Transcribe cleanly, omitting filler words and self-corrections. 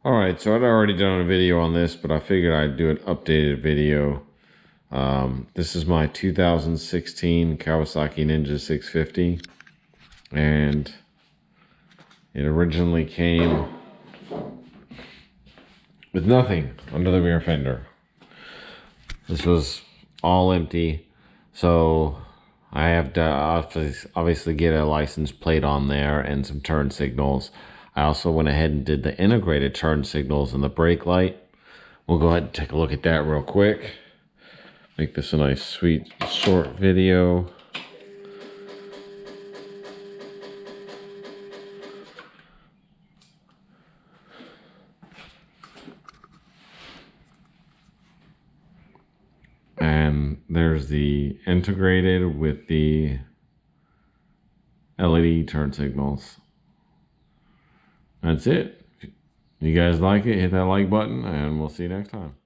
Alright, so I'd already done a video on this, but I figured I'd do an updated video. This is my 2016 Kawasaki Ninja 650, and it originally came with nothing under the rear fender. This was all empty, so I have to obviously get a license plate on there and some turn signals. I also went ahead and did the integrated turn signals and the brake light. We'll go ahead and take a look at that real quick. Make this a nice, sweet, short video. And there's the integrated with the LED turn signals. That's it. If you guys like it, hit that like button, and we'll see you next time.